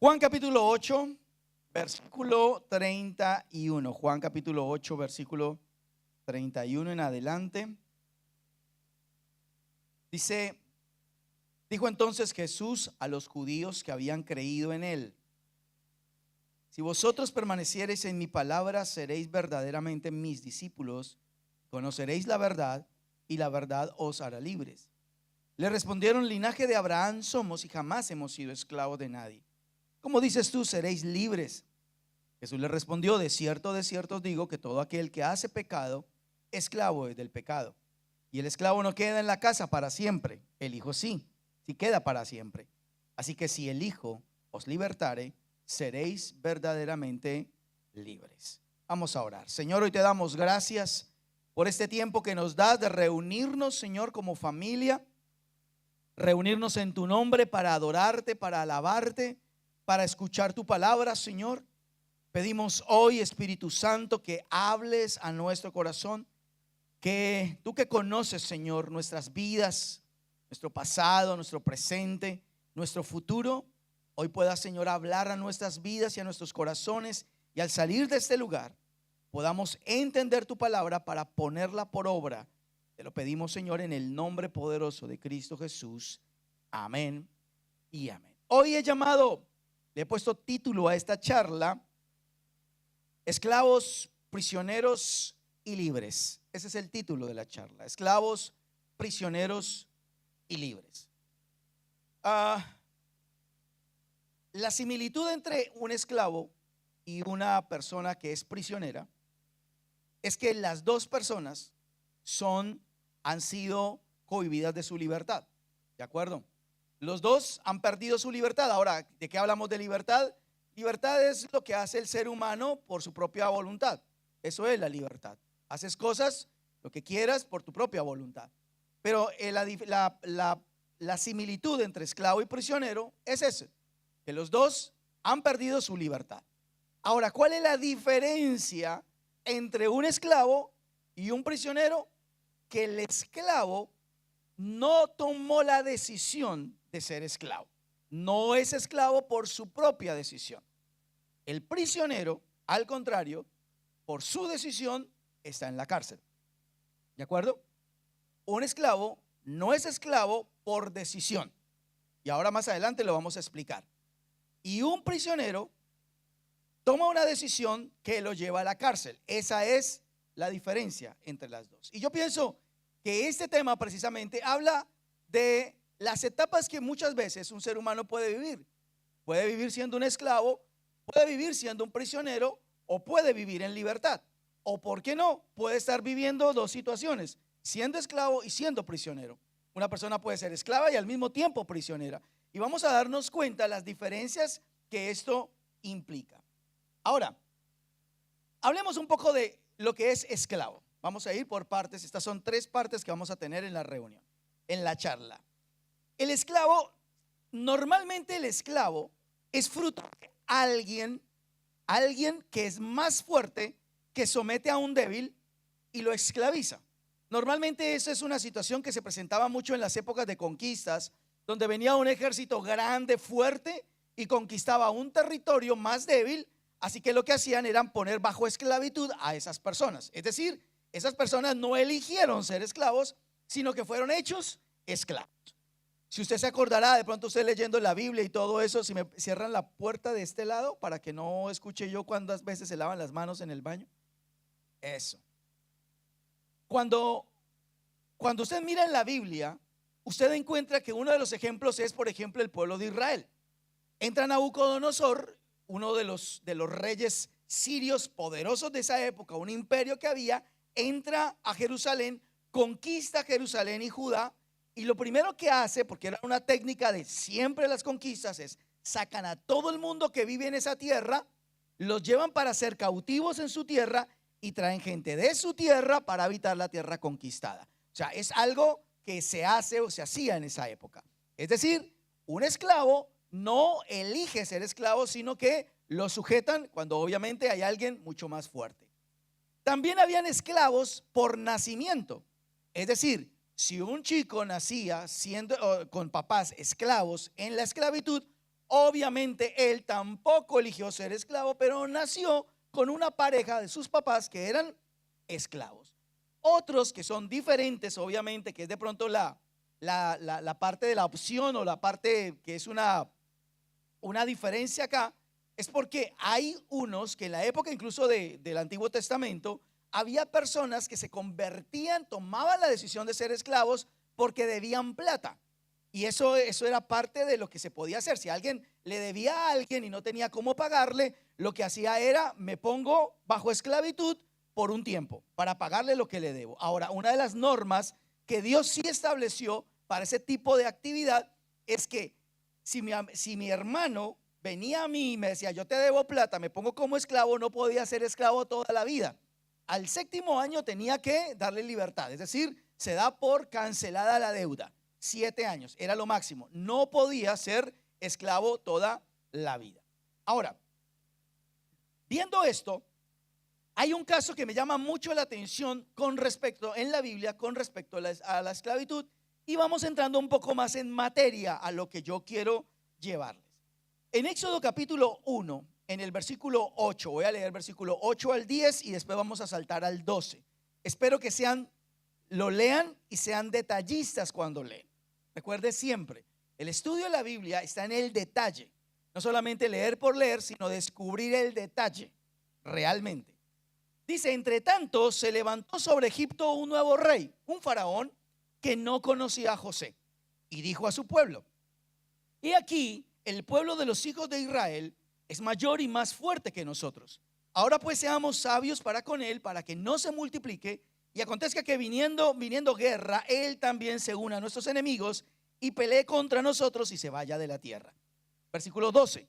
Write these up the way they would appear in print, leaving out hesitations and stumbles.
Juan capítulo 8, versículo 31. Juan capítulo 8, versículo 31 en adelante. Dijo entonces Jesús a los judíos que habían creído en él: si vosotros permaneciereis en mi palabra, seréis verdaderamente mis discípulos, conoceréis la verdad y la verdad os hará libres. Le respondieron: linaje de Abraham somos y jamás hemos sido esclavos de nadie. ¿Cómo dices tú, seréis libres? Jesús le respondió: de cierto os digo que todo aquel que hace pecado, esclavo es del pecado. Y el esclavo no queda en la casa para siempre, el Hijo sí queda para siempre. Así que si el Hijo os libertare, seréis verdaderamente libres. Vamos a orar. Señor, hoy te damos gracias por este tiempo que nos das de reunirnos, Señor, como familia, reunirnos en tu nombre para adorarte, para alabarte, para escuchar tu palabra, Señor. Pedimos hoy, Espíritu Santo, que hables a nuestro corazón, que tú que conoces, Señor, nuestras vidas, nuestro pasado, nuestro presente, nuestro futuro, hoy puedas, Señor, hablar a nuestras vidas y a nuestros corazones, y al salir de este lugar podamos entender tu palabra para ponerla por obra. Te lo pedimos, Señor, en el nombre poderoso de Cristo Jesús. Amén y amén. Hoy le he puesto título a esta charla: esclavos, prisioneros y libres. Ese es el título de la charla: esclavos, prisioneros y libres. La similitud entre un esclavo y una persona que es prisionera es que las dos personas han sido cohibidas de su libertad. ¿De acuerdo? Los dos han perdido su libertad. Ahora, ¿de qué hablamos de libertad? Libertad es lo que hace el ser humano por su propia voluntad. Eso es la libertad. Haces cosas, lo que quieras, por tu propia voluntad. Pero la similitud entre esclavo y prisionero es eso, que los dos han perdido su libertad. Ahora, ¿cuál es la diferencia entre un esclavo y un prisionero? Que el esclavo no tomó la decisión de ser esclavo. No es esclavo por su propia decisión. El prisionero, al contrario, por su decisión, está en la cárcel. ¿De acuerdo? Un esclavo no es esclavo por decisión. Y ahora más adelante lo vamos a explicar. Y un prisionero toma una decisión que lo lleva a la cárcel. Esa es la diferencia entre las dos. Y yo pienso que este tema precisamente habla de las etapas que muchas veces un ser humano puede vivir. Puede vivir siendo un esclavo, puede vivir siendo un prisionero, o puede vivir en libertad. O, ¿por qué no?, puede estar viviendo dos situaciones: siendo esclavo y siendo prisionero. Una persona puede ser esclava y al mismo tiempo prisionera. Y vamos a darnos cuenta de las diferencias que esto implica. Ahora, hablemos un poco de lo que es esclavo. Vamos a ir por partes. Estas son 3 partes que vamos a tener en la reunión, en la charla. El esclavo, normalmente el esclavo es fruto de alguien que es más fuerte, que somete a un débil y lo esclaviza. Normalmente esa es una situación que se presentaba mucho en las épocas de conquistas, donde venía un ejército grande, fuerte, y conquistaba un territorio más débil. Así que lo que hacían era poner bajo esclavitud a esas personas. Es decir, esas personas no eligieron ser esclavos, sino que fueron hechos esclavos. Si usted se acordará, de pronto usted leyendo la Biblia y todo eso, si me cierran la puerta de este lado para que no escuche yo cuántas veces se lavan las manos en el baño. Eso. Cuando usted mira en la Biblia, usted encuentra que uno de los ejemplos es, por ejemplo, el pueblo de Israel. Entra Nabucodonosor, uno de los reyes sirios poderosos de esa época, un imperio que había, entra a Jerusalén, conquista Jerusalén y Judá, y lo primero que hace, porque era una técnica de siempre las conquistas, es sacan a todo el mundo que vive en esa tierra, los llevan para ser cautivos en su tierra y traen gente de su tierra para habitar la tierra conquistada. O sea, es algo que se hace o se hacía en esa época. Es decir, un esclavo no elige ser esclavo, sino que lo sujetan cuando obviamente hay alguien mucho más fuerte. También habían esclavos por nacimiento. Es decir, si un chico nacía con papás esclavos en la esclavitud, Obviamente él tampoco eligió ser esclavo, pero nació con una pareja de sus papás que eran esclavos. Otros que son diferentes, obviamente, que es de pronto la parte de la opción o la parte que es una diferencia acá, es porque hay unos que en la época incluso del Antiguo Testamento, había personas que se convertían, tomaban la decisión de ser esclavos porque debían plata. Y eso era parte de lo que se podía hacer. Si alguien le debía a alguien y no tenía cómo pagarle, lo que hacía era: me pongo bajo esclavitud por un tiempo para pagarle lo que le debo. Ahora, una de las normas que Dios sí estableció para ese tipo de actividad es que si mi hermano venía a mí y me decía: yo te debo plata, me pongo como esclavo, no podía ser esclavo toda la vida. Al séptimo año tenía que darle libertad, es decir, se da por cancelada la deuda. 7 años era lo máximo, no podía ser esclavo toda la vida. Ahora, viendo esto, hay un caso que me llama mucho la atención con respecto en la Biblia, con respecto a la esclavitud, y vamos entrando un poco más en materia a lo que yo quiero llevarles. En Éxodo capítulo 1, en el versículo 8, voy a leer el versículo 8 al 10 y después vamos a saltar al 12. Espero que lo lean y sean detallistas cuando leen. Recuerde siempre, el estudio de la Biblia está en el detalle. No solamente leer por leer, sino descubrir el detalle realmente. Dice: entre tanto se levantó sobre Egipto un nuevo rey, un faraón que no conocía a José, y dijo a su pueblo: he aquí, el pueblo de los hijos de Israel es mayor y más fuerte que nosotros. Ahora pues seamos sabios para con él, para que no se multiplique, y acontezca que viniendo guerra, él también se una a nuestros enemigos y pelee contra nosotros y se vaya de la tierra. Versículo 12.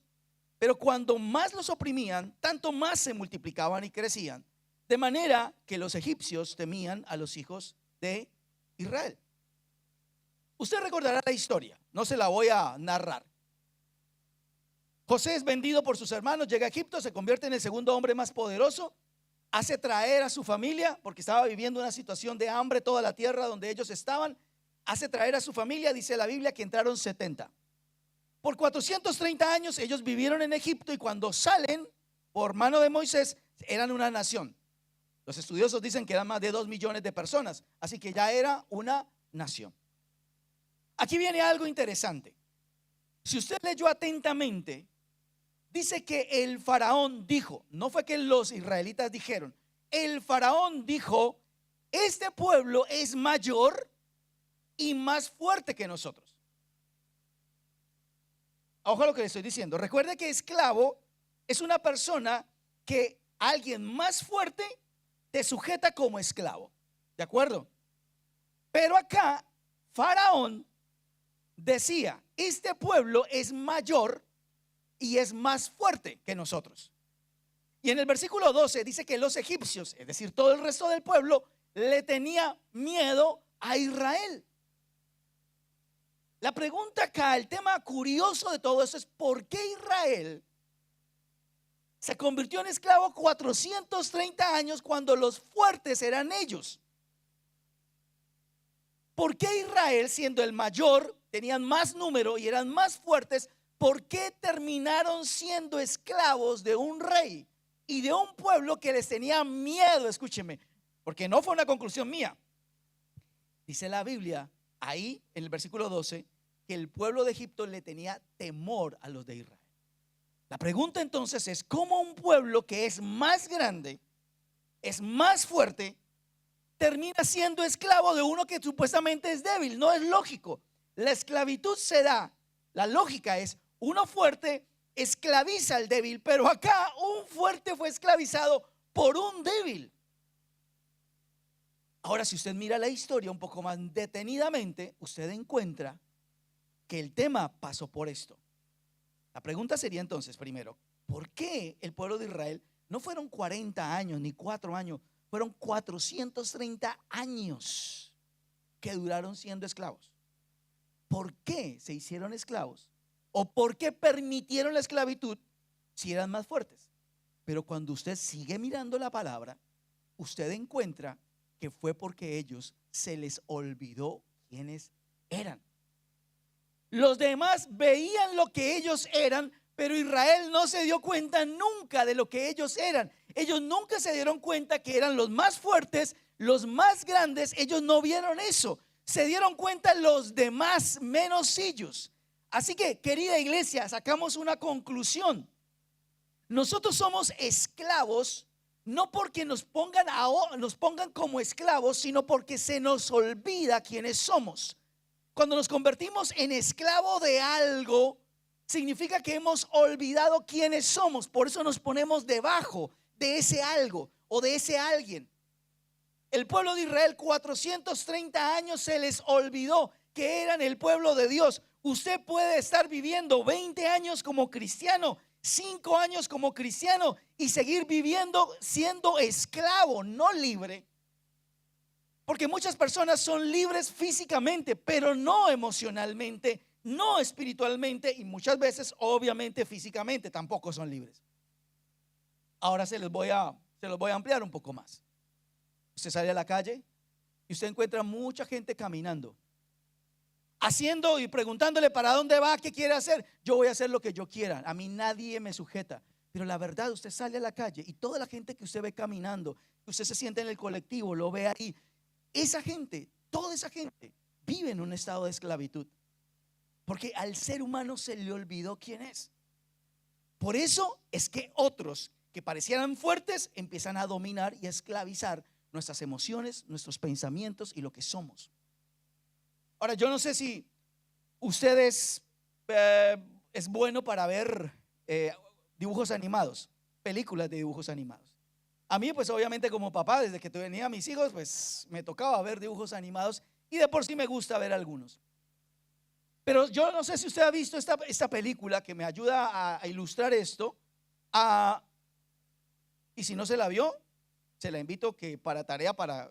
Pero cuando más los oprimían, tanto más se multiplicaban y crecían, de manera que los egipcios temían a los hijos de Israel. Usted recordará la historia, no se la voy a narrar. José es vendido por sus hermanos, llega a Egipto, se convierte en el segundo hombre más poderoso, hace traer a su familia, porque estaba viviendo una situación de hambre toda la tierra donde ellos estaban, hace traer a su familia. Dice la Biblia que entraron 70. Por 430 años ellos vivieron en Egipto, y cuando salen por mano de Moisés eran una nación. Los estudiosos dicen que eran más de 2 millones de personas, así que ya era una nación. Aquí viene algo interesante. Si usted leyó atentamente, dice que el faraón dijo, no fue que los israelitas dijeron, el faraón dijo: este pueblo es mayor y más fuerte que nosotros. Ojo a lo que le estoy diciendo. Recuerde que esclavo es una persona que alguien más fuerte te sujeta como esclavo, ¿de acuerdo? Pero acá faraón decía: este pueblo es mayor y es más fuerte que nosotros. Y en el versículo 12 dice que los egipcios, es decir, todo el resto del pueblo, le tenía miedo a Israel. La pregunta acá, el tema curioso de todo eso es: ¿por qué Israel se convirtió en esclavo 430 años cuando los fuertes eran ellos? ¿Por qué Israel, siendo el mayor, tenían más número y eran más fuertes, por qué terminaron siendo esclavos de un rey y de un pueblo que les tenía miedo? Escúcheme, porque no fue una conclusión mía. Dice la Biblia ahí en el versículo 12 que el pueblo de Egipto le tenía temor a los de Israel. La pregunta entonces es: ¿cómo un pueblo que es más grande, es más fuerte, termina siendo esclavo de uno que supuestamente es débil? No es lógico. La esclavitud se da, la lógica es: uno fuerte esclaviza al débil, pero acá un fuerte fue esclavizado por un débil. Ahora, si usted mira la historia un poco más detenidamente, usted encuentra que el tema pasó por esto. La pregunta sería entonces, primero, ¿por qué el pueblo de Israel no fueron 40 años ni 4 años? Fueron 430 años que duraron siendo esclavos. ¿Por qué se hicieron esclavos? ¿O por qué permitieron la esclavitud si eran más fuertes? Pero cuando usted sigue mirando la palabra, usted encuentra que fue porque ellos se les olvidó quiénes eran. Los demás veían lo que ellos eran, pero Israel no se dio cuenta nunca de lo que ellos eran. Ellos nunca se dieron cuenta que eran los más fuertes, los más grandes. Ellos no vieron eso. Se dieron cuenta los demás menos ellos. Así que, querida iglesia, sacamos una conclusión. Nosotros somos esclavos, no porque nos pongan como esclavos, sino porque se nos olvida quiénes somos. Cuando nos convertimos en esclavo de algo, significa que hemos olvidado quiénes somos. Por eso nos ponemos debajo de ese algo o de ese alguien. El pueblo de Israel, 430 años se les olvidó que eran el pueblo de Dios. Usted puede estar viviendo 20 años como cristiano, 5 años como cristiano y seguir viviendo siendo esclavo, no libre. Porque muchas personas son libres físicamente, pero no emocionalmente, no espiritualmente y muchas veces, obviamente, físicamente tampoco son libres. Ahora se los voy a ampliar un poco más. Usted sale a la calle y usted encuentra mucha gente caminando, haciendo y preguntándole para dónde va, qué quiere hacer. Yo voy a hacer lo que yo quiera, a mí nadie me sujeta. Pero la verdad, usted sale a la calle y toda la gente que usted ve caminando, que usted se siente en el colectivo, lo ve ahí. Esa gente, toda esa gente vive en un estado de esclavitud, porque al ser humano se le olvidó quién es. Por eso es que otros que parecieran fuertes empiezan a dominar y a esclavizar nuestras emociones, nuestros pensamientos y lo que somos. Ahora, yo no sé si ustedes es bueno para ver dibujos animados, películas de dibujos animados. A mí, pues obviamente como papá, desde que tenía a mis hijos, pues me tocaba ver dibujos animados y de por sí me gusta ver algunos. Pero yo no sé si usted ha visto esta película que me ayuda a ilustrar esto. Y si no se la vio, se la invito que para tarea, para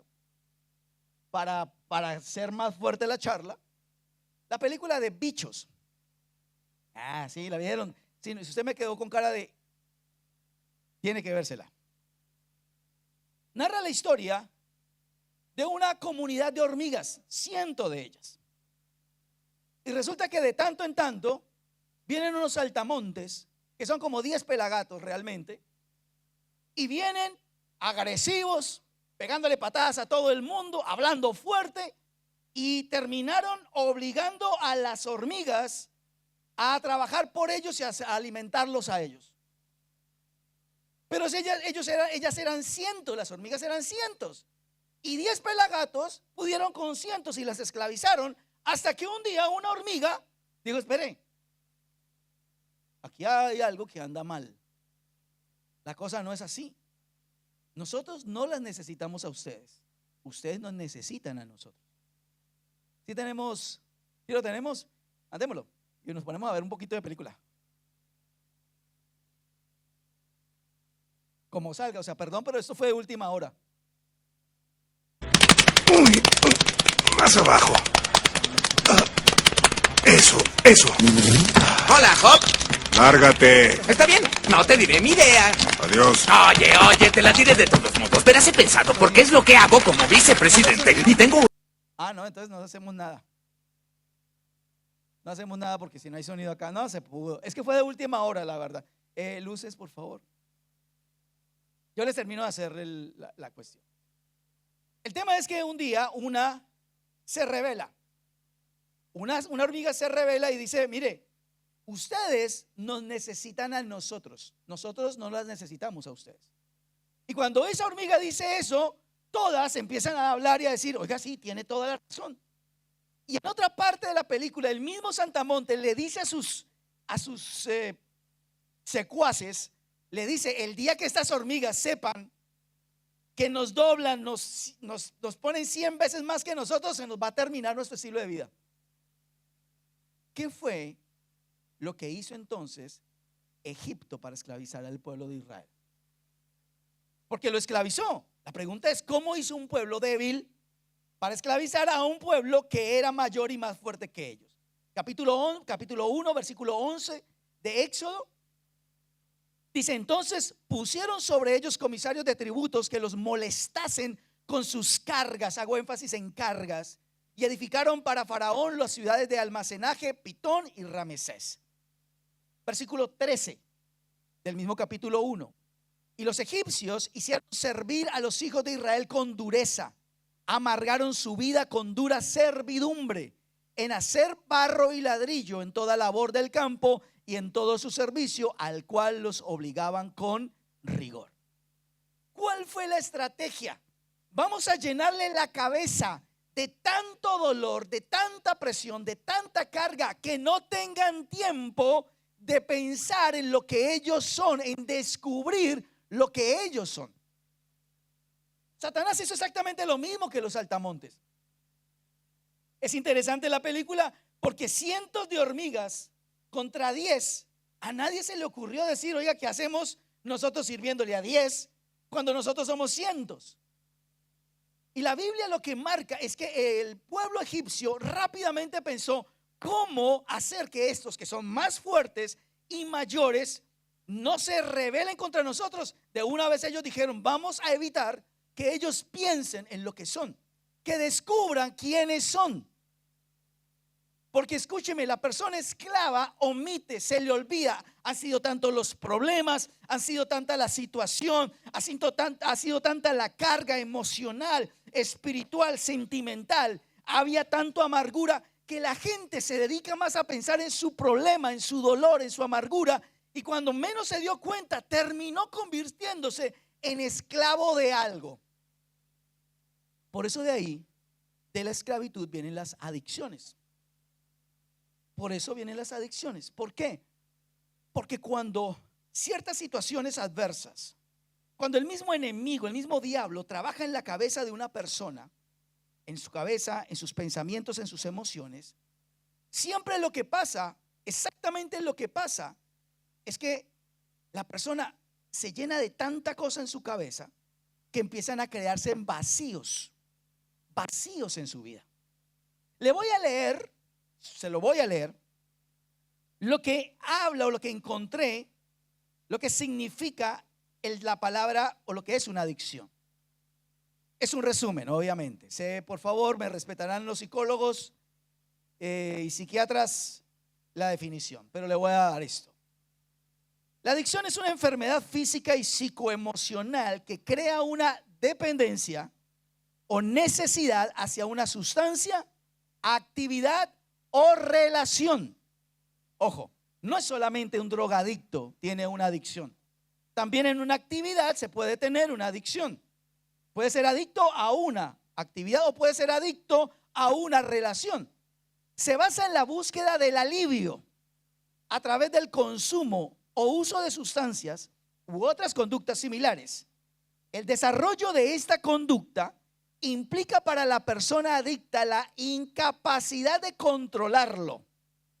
hacer más fuerte la charla, la película de Bichos. Sí, la vieron. Si usted me quedó con cara de, tiene que vérsela. Narra la historia de una comunidad de hormigas, 100 de ellas. Y resulta que de tanto en tanto vienen unos saltamontes, que son como 10 pelagatos realmente, y vienen agresivos, pegándole patadas a todo el mundo, hablando fuerte, y terminaron obligando a las hormigas a trabajar por ellos y a alimentarlos a ellos. Pero ellas eran cientos, las hormigas eran cientos, y 10 pelagatos pudieron con cientos y las esclavizaron, hasta que un día una hormiga dijo: espere, aquí hay algo que anda mal. La cosa no es así. Nosotros no las necesitamos a ustedes, ustedes nos necesitan a nosotros. Si lo tenemos, andémoslo y nos ponemos a ver un poquito de película. Como salga, o sea, perdón, pero esto fue de última hora. Uy, más abajo. Eso. Hola, Hop. Lárgate. ¿Está bien? No te diré mi idea. Adiós. Oye, te la diré de todos modos. Verás, he pensado, porque es lo que hago como vicepresidente. Y tengo... No, entonces no hacemos nada. No hacemos nada porque si no hay sonido acá, no se pudo. Es que fue de última hora, la verdad. Luces, por favor. Yo les termino de hacer la cuestión. El tema es que un día una se revela. Una hormiga se revela y dice: mire, ustedes nos necesitan a nosotros, nosotros no las necesitamos a ustedes. Y cuando esa hormiga dice eso, todas empiezan a hablar y a decir: oiga, sí, tiene toda la razón. Y en otra parte de la película, el mismo Saltamonte le dice a sus secuaces, le dice: el día que estas hormigas sepan que nos doblan, nos ponen 100 veces más que nosotros, se nos va a terminar nuestro estilo de vida. ¿Qué fue lo que hizo entonces Egipto para esclavizar al pueblo de Israel? Porque lo esclavizó. La pregunta es: ¿cómo hizo un pueblo débil para esclavizar a un pueblo que era mayor y más fuerte que ellos? Capítulo 1, versículo 11 de Éxodo. Dice: entonces pusieron sobre ellos comisarios de tributos que los molestasen con sus cargas. Hago énfasis en cargas. y edificaron para Faraón las ciudades de almacenaje, Pitón y Ramesés. Versículo 13 del mismo capítulo 1. Y los egipcios hicieron servir a los hijos de Israel con dureza, amargaron su vida con dura servidumbre, en hacer barro y ladrillo en toda labor del campo y en todo su servicio, al cual los obligaban con rigor. ¿Cuál fue la estrategia? Vamos a llenarle la cabeza de tanto dolor, de tanta presión, de tanta carga, que no tengan tiempo de pensar en lo que ellos son, en descubrir lo que ellos son. Satanás hizo exactamente lo mismo que los saltamontes. Es interesante la película porque cientos de hormigas contra 10, a nadie se le ocurrió decir, oiga, ¿qué hacemos nosotros sirviéndole a 10 cuando nosotros somos cientos? Y la Biblia lo que marca es que el pueblo egipcio rápidamente pensó cómo hacer que estos que son más fuertes y mayores no se rebelen contra nosotros. De una vez ellos dijeron, vamos a evitar que ellos piensen en lo que son, que descubran quiénes son. Porque escúcheme, la persona esclava omite, se le olvida. Han sido tantos los problemas, han sido tanta la situación, ha sido tanta la carga emocional, espiritual, sentimental. Había tanto amargura que la gente se dedica más a pensar en su problema, en su dolor, en su amargura. Y cuando menos se dio cuenta, terminó convirtiéndose en esclavo de algo. Por eso de ahí, de la esclavitud, vienen las adicciones. Por eso vienen las adicciones. ¿Por qué? Porque cuando ciertas situaciones adversas, cuando el mismo enemigo, el mismo diablo trabaja en la cabeza de una persona, en su cabeza, en sus pensamientos, en sus emociones, siempre lo que pasa, exactamente lo que pasa, es que la persona se llena de tanta cosa en su cabeza que empiezan a crearse vacíos en su vida. Le voy a leer, se lo voy a leer, lo que habla o lo que encontré, lo que significa la palabra o lo que es una adicción. Es un resumen, obviamente. Por favor, me respetarán los psicólogos y psiquiatras la definición, pero le voy a dar esto. La adicción es una enfermedad física y psicoemocional que crea una dependencia o necesidad hacia una sustancia, actividad o relación. Ojo, no es solamente un drogadicto tiene una adicción. También en una actividad se puede tener una adicción. Puede ser adicto a una actividad o puede ser adicto a una relación. Se basa en la búsqueda del alivio a través del consumo o uso de sustancias u otras conductas similares. El desarrollo de esta conducta implica para la persona adicta la incapacidad de controlarlo,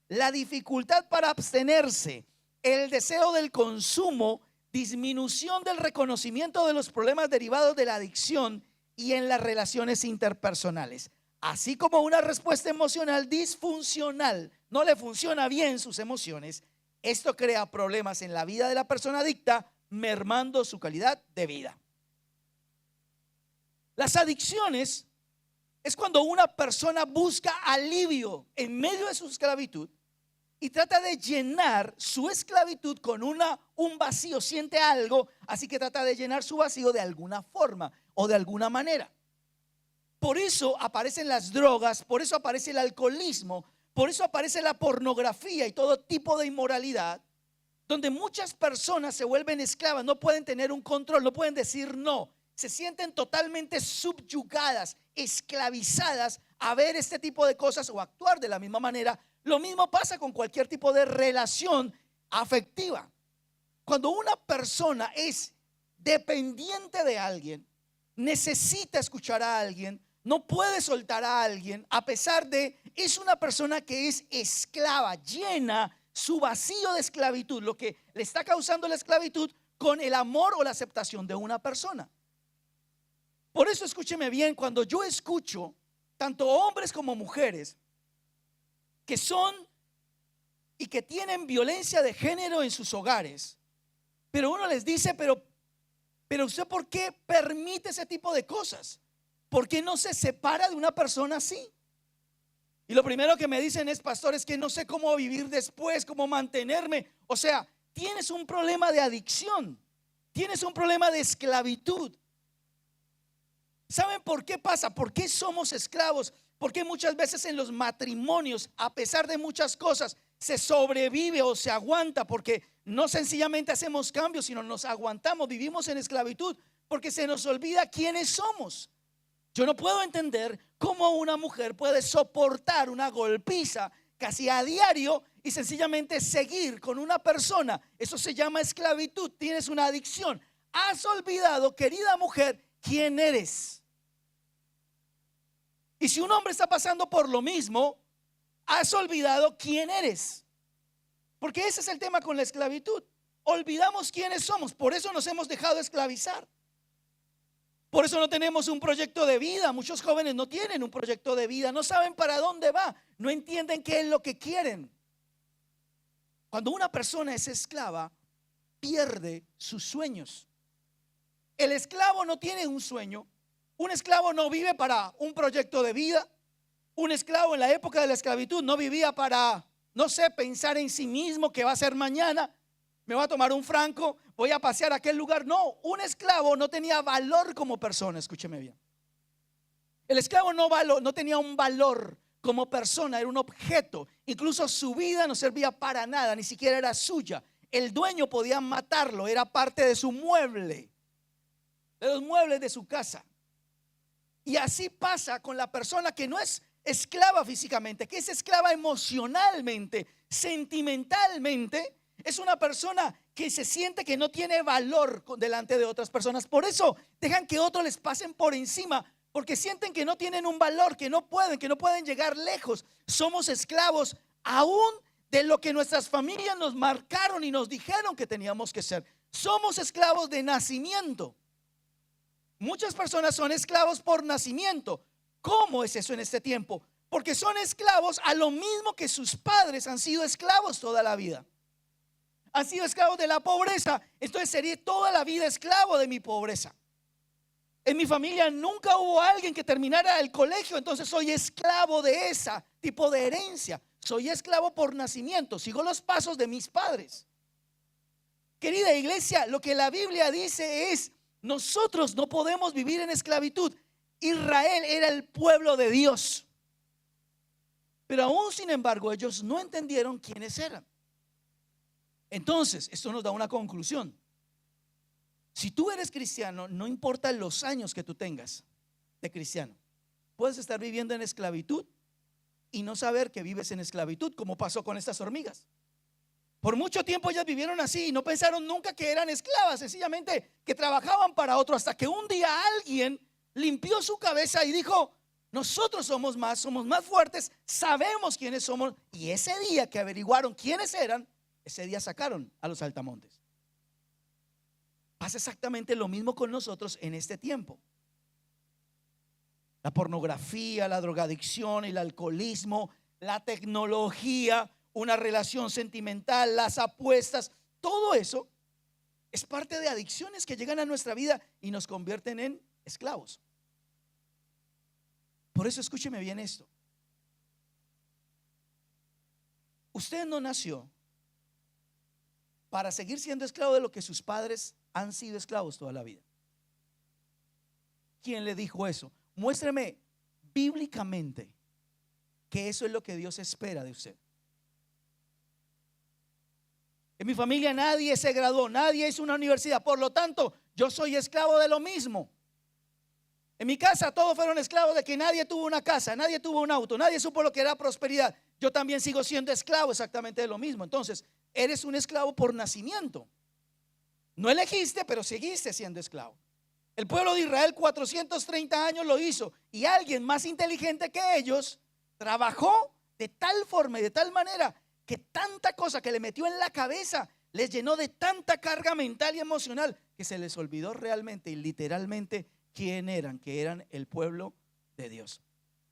la dificultad para abstenerse, el deseo del consumo, disminución del reconocimiento de los problemas derivados de la adicción y en las relaciones interpersonales, así como una respuesta emocional disfuncional. No le funciona bien sus emociones. Esto crea problemas en la vida de la persona adicta, mermando su calidad de vida. Las adicciones es cuando una persona busca alivio en medio de su esclavitud y trata de llenar su esclavitud con un vacío, siente algo, así que trata de llenar su vacío de alguna forma o de alguna manera. Por eso aparecen las drogas, por eso aparece el alcoholismo, por eso aparece la pornografía y todo tipo de inmoralidad, donde muchas personas se vuelven esclavas, no pueden tener un control, no pueden decir no, se sienten totalmente subyugadas, esclavizadas a ver este tipo de cosas o actuar de la misma manera. Lo mismo pasa con cualquier tipo de relación afectiva. Cuando una persona es dependiente de alguien, necesita escuchar a alguien, no puede soltar a alguien, a pesar de, es una persona que es esclava, llena su vacío de esclavitud, lo que le está causando la esclavitud, con el amor o la aceptación de una persona. Por eso escúcheme bien, cuando yo escucho tanto hombres como mujeres que son y que tienen violencia de género en sus hogares, pero uno les dice, pero usted ¿por qué permite ese tipo de cosas? ¿Por qué no se separa de una persona así? Y lo primero que me dicen es: pastor, es que no sé cómo vivir después, cómo mantenerme. O sea, tienes un problema de adicción, tienes un problema de esclavitud. ¿Saben por qué pasa? ¿Por qué somos esclavos? Porque muchas veces en los matrimonios, a pesar de muchas cosas, se sobrevive o se aguanta, porque no sencillamente hacemos cambios, sino nos aguantamos, vivimos en esclavitud, porque se nos olvida quiénes somos. Yo no puedo entender cómo una mujer puede soportar una golpiza casi a diario y sencillamente seguir con una persona. Eso se llama esclavitud. Tienes una adicción. Has olvidado, querida mujer, quién eres. Y si un hombre está pasando por lo mismo, has olvidado quién eres. Porque ese es el tema con la esclavitud. Olvidamos quiénes somos. Por eso nos hemos dejado esclavizar. Por eso no tenemos un proyecto de vida. Muchos jóvenes no tienen un proyecto de vida. No saben para dónde va. No entienden qué es lo que quieren. Cuando una persona es esclava, pierde sus sueños. El esclavo no tiene un sueño. Un esclavo no vive para un proyecto de vida. Un esclavo en la época de la esclavitud no vivía para, no sé, pensar en sí mismo qué va a hacer mañana. Me voy a tomar un franco, voy a pasear a aquel lugar. No, un esclavo no tenía valor como persona. Escúcheme bien. El esclavo no tenía un valor como persona, era un objeto. Incluso su vida no servía para nada, ni siquiera era suya. El dueño podía matarlo, era parte de su mueble, de los muebles de su casa. Y así pasa con la persona que no es esclava físicamente, que es esclava emocionalmente, sentimentalmente. Es una persona que se siente que no tiene valor delante de otras personas. Por eso dejan que otros les pasen por encima, porque sienten que no tienen un valor, que no pueden llegar lejos. Somos esclavos aún de lo que nuestras familias nos marcaron y nos dijeron que teníamos que ser. Somos esclavos de nacimiento. Muchas personas son esclavos por nacimiento. ¿Cómo es eso en este tiempo? Porque son esclavos a lo mismo que sus padres han sido esclavos toda la vida. Han sido esclavos de la pobreza. Entonces sería toda la vida esclavo de mi pobreza. En mi familia nunca hubo alguien que terminara el colegio, entonces soy esclavo de ese tipo de herencia. Soy esclavo por nacimiento. Sigo los pasos de mis padres. Querida iglesia, lo que la Biblia dice es: nosotros no podemos vivir en esclavitud. Israel era el pueblo de Dios, pero aún sin embargo ellos no entendieron quiénes eran. Entonces esto nos da una conclusión. Si tú eres cristiano, no importa los años que tú tengas de cristiano, puedes estar viviendo en esclavitud y no saber que vives en esclavitud, como pasó con estas hormigas. Por mucho tiempo ellas vivieron así y no pensaron nunca que eran esclavas, sencillamente que trabajaban para otro, hasta que un día alguien limpió su cabeza y dijo: nosotros somos más fuertes, sabemos quiénes somos. Y ese día que averiguaron quiénes eran, ese día sacaron a los saltamontes. Pasa exactamente lo mismo con nosotros en este tiempo. La pornografía, la drogadicción, el alcoholismo, la tecnología, una relación sentimental, las apuestas, todo eso es parte de adicciones que llegan a nuestra vida y nos convierten en esclavos. Por eso escúcheme bien esto. Usted no nació para seguir siendo esclavo de lo que sus padres han sido esclavos toda la vida. ¿Quién le dijo eso? Muéstreme bíblicamente que eso es lo que Dios espera de usted. En mi familia nadie se graduó, nadie hizo una universidad, por lo tanto yo soy esclavo de lo mismo. En mi casa todos fueron esclavos de que nadie tuvo una casa, nadie tuvo un auto, nadie supo lo que era prosperidad. Yo también sigo siendo esclavo exactamente de lo mismo. Entonces eres un esclavo por nacimiento. No elegiste, pero seguiste siendo esclavo. El pueblo de Israel 430 años lo hizo, y alguien más inteligente que ellos trabajó de tal forma y de tal manera que tanta cosa que le metió en la cabeza les llenó de tanta carga mental y emocional que se les olvidó realmente y literalmente quién eran, que eran el pueblo de Dios.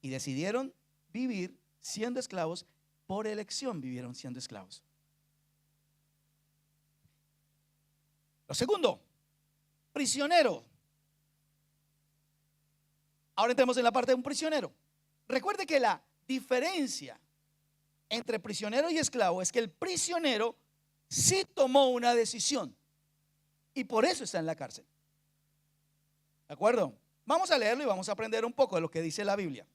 Y decidieron vivir siendo esclavos, por elección vivieron siendo esclavos. Lo segundo, prisionero. Ahora entremos en la parte de un prisionero. Recuerde que la diferencia entre prisionero y esclavo es que el prisionero sí tomó una decisión y por eso está en la cárcel. ¿De acuerdo? Vamos a leerlo y vamos a aprender un poco de lo que dice la Biblia.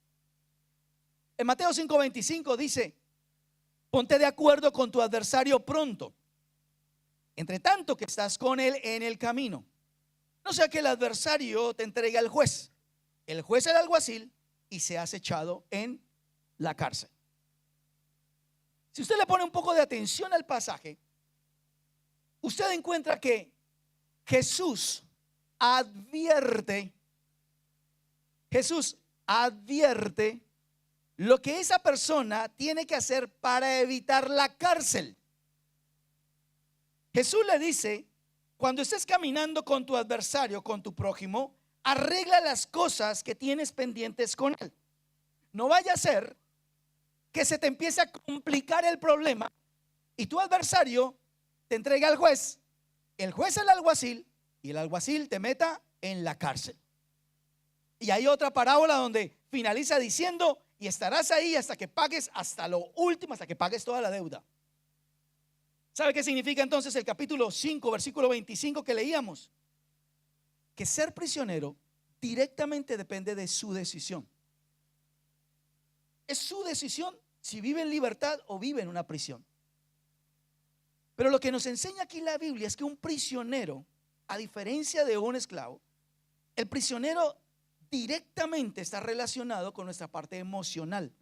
En Mateo 5:25 dice: ponte de acuerdo con tu adversario pronto, entre tanto que estás con él en el camino. No sea que el adversario te entregue al juez, el juez al alguacil, y seas echado en la cárcel. Si usted le pone un poco de atención al pasaje, usted encuentra que Jesús advierte lo que esa persona tiene que hacer para evitar la cárcel. Jesús le dice: cuando estés caminando con tu adversario, con tu prójimo, arregla las cosas que tienes pendientes con él. No vaya a ser que se te empiece a complicar el problema y tu adversario te entrega al juez, el juez al alguacil y el alguacil te meta en la cárcel. Y hay otra parábola donde finaliza diciendo: y estarás ahí hasta que pagues, hasta lo último, hasta que pagues toda la deuda. ¿Sabe qué significa entonces el capítulo 5, versículo 25 que leíamos? Que ser prisionero directamente depende de su decisión. Es su decisión si vive en libertad o vive en una prisión. Pero lo que nos enseña aquí la Biblia es que un prisionero, a diferencia de un esclavo, el prisionero directamente está relacionado con nuestra parte emocional.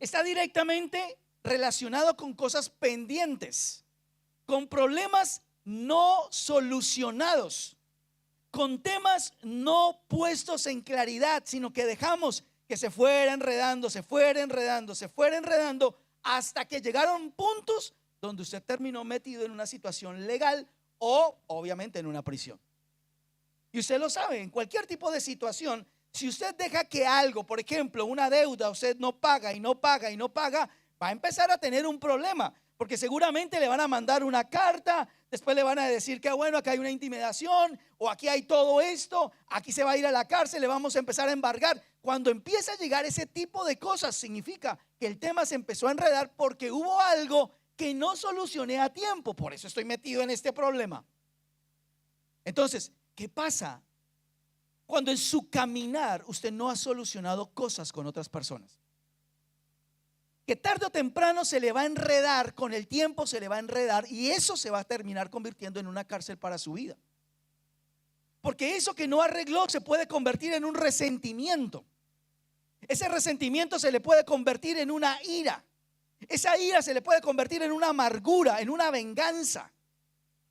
Está directamente relacionado con cosas pendientes, con problemas no solucionados, con temas no puestos en claridad, sino que dejamos que se fuera enredando hasta que llegaron puntos donde usted terminó metido en una situación legal o obviamente en una prisión. Y usted lo sabe, en cualquier tipo de situación, si usted deja que algo, por ejemplo, una deuda, usted no paga, va a empezar a tener un problema, porque seguramente le van a mandar una carta, después le van a decir que bueno, acá hay una intimidación, o aquí hay todo esto, aquí se va a ir a la cárcel, le vamos a empezar a embargar. Cuando empieza a llegar ese tipo de cosas, significa que el tema se empezó a enredar porque hubo algo que no solucioné a tiempo, por eso estoy metido en este problema. Entonces, ¿qué pasa cuando en su caminar usted no ha solucionado cosas con otras personas? Que tarde o temprano se le va a enredar, con el tiempo se le va a enredar, y eso se va a terminar convirtiendo en una cárcel para su vida. Porque eso que no arregló se puede convertir en un resentimiento. Ese resentimiento se le puede convertir en una ira. Esa ira se le puede convertir en una amargura, en una venganza.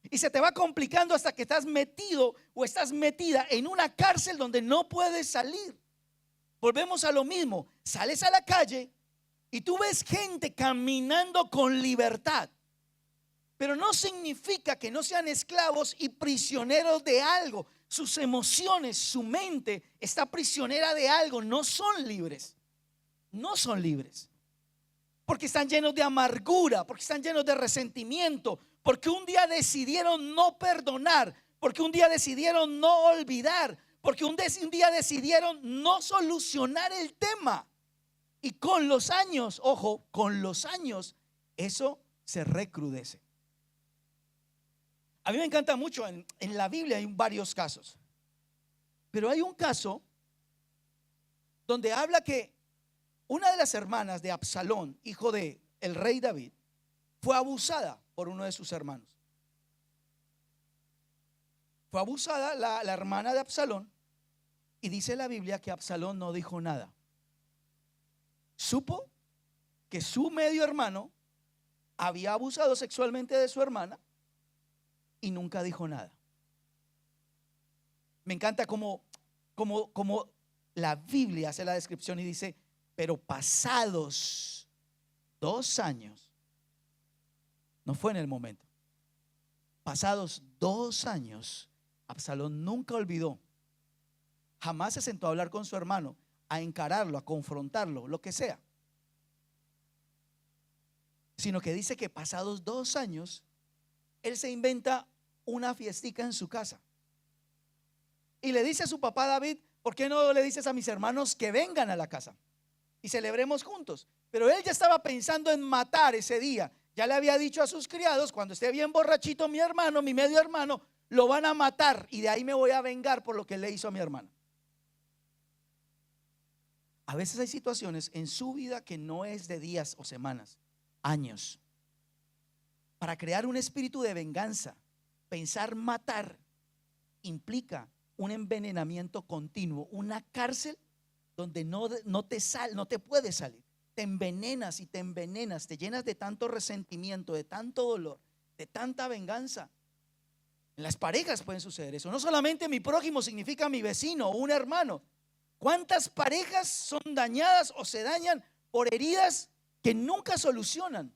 Y se te va complicando hasta que estás metido o estás metida en una cárcel donde no puedes salir. Volvemos a lo mismo, sales a la calle y tú ves gente caminando con libertad, pero no significa que no sean esclavos y prisioneros de algo. Sus emociones, su mente está prisionera de algo. No son libres. No son libres. Porque están llenos de amargura, porque están llenos de resentimiento, porque un día decidieron no perdonar, porque un día decidieron no olvidar, porque un día decidieron no solucionar el tema. Y con los años, ojo, con los años, eso se recrudece. A mí me encanta mucho, en la Biblia hay varios casos, pero hay un caso donde habla que una de las hermanas de Absalón, hijo de el rey David, fue abusada por uno de sus hermanos. Fue abusada la hermana de Absalón, y dice la Biblia que Absalón no dijo nada. Supo que su medio hermano había abusado sexualmente de su hermana y nunca dijo nada. Me encanta como la Biblia hace la descripción y dice: pero pasados 2 años, no fue en el momento, pasados 2 años, Absalón nunca olvidó, jamás se sentó a hablar con su hermano, a encararlo, a confrontarlo, lo que sea, sino que dice que pasados 2 años, él se inventa una fiestica en su casa y le dice a su papá David: ¿por qué no le dices a mis hermanos que vengan a la casa? y celebremos juntos. Pero él ya estaba pensando en matar ese día. Ya le había dicho a sus criados, cuando esté bien borrachito mi hermano, mi medio hermano, lo van a matar y de ahí me voy a vengar por lo que le hizo a mi hermano. A veces hay situaciones en su vida que no es de días o semanas, años. Para crear un espíritu de venganza, pensar matar implica un envenenamiento continuo, una cárcel donde no te puedes salir. Te envenenas y te envenenas, te llenas de tanto resentimiento, de tanto dolor, de tanta venganza. En las parejas pueden suceder eso. No solamente mi prójimo significa mi vecino o un hermano. ¿Cuántas parejas son dañadas o se dañan por heridas que nunca solucionan?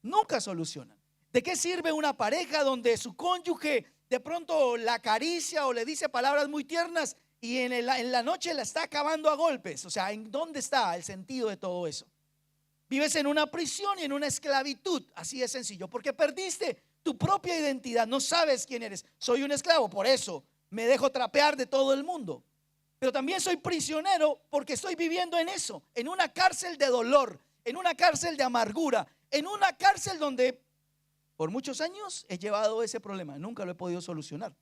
Nunca solucionan. ¿De qué sirve una pareja donde su cónyuge de pronto la acaricia o le dice palabras muy tiernas y en la noche la está acabando a golpes? O sea, ¿en dónde está el sentido de todo eso? Vives en una prisión y en una esclavitud, así de sencillo, porque perdiste tu propia identidad, no sabes quién eres. Soy un esclavo, por eso me dejo trapear de todo el mundo. Pero también soy prisionero porque estoy viviendo en eso, en una cárcel de dolor, en una cárcel de amargura, en una cárcel donde por muchos años he llevado ese problema, nunca lo he podido solucionar.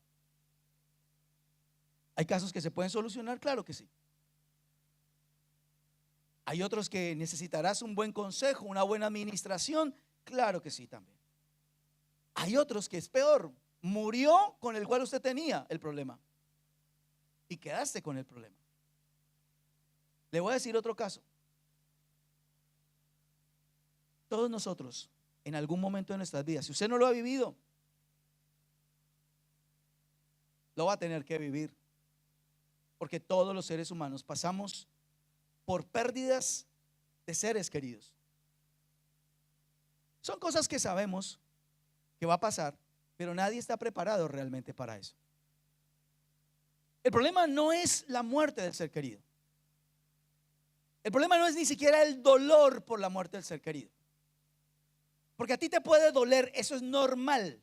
¿Hay casos que se pueden solucionar? Claro que sí. ¿Hay otros que necesitarás un buen consejo, una buena administración? Claro que sí también. Hay otros que es peor, murió con el cual usted tenía el problema y quedaste con el problema. Le voy a decir otro caso. Todos nosotros en algún momento de nuestras vidas, si usted no lo ha vivido, lo va a tener que vivir, porque todos los seres humanos pasamos por pérdidas de seres queridos. Son cosas que sabemos que va a pasar, pero nadie está preparado realmente para eso. El problema no es la muerte del ser querido. El problema no es ni siquiera el dolor por la muerte del ser querido. Porque a ti te puede doler, eso es normal.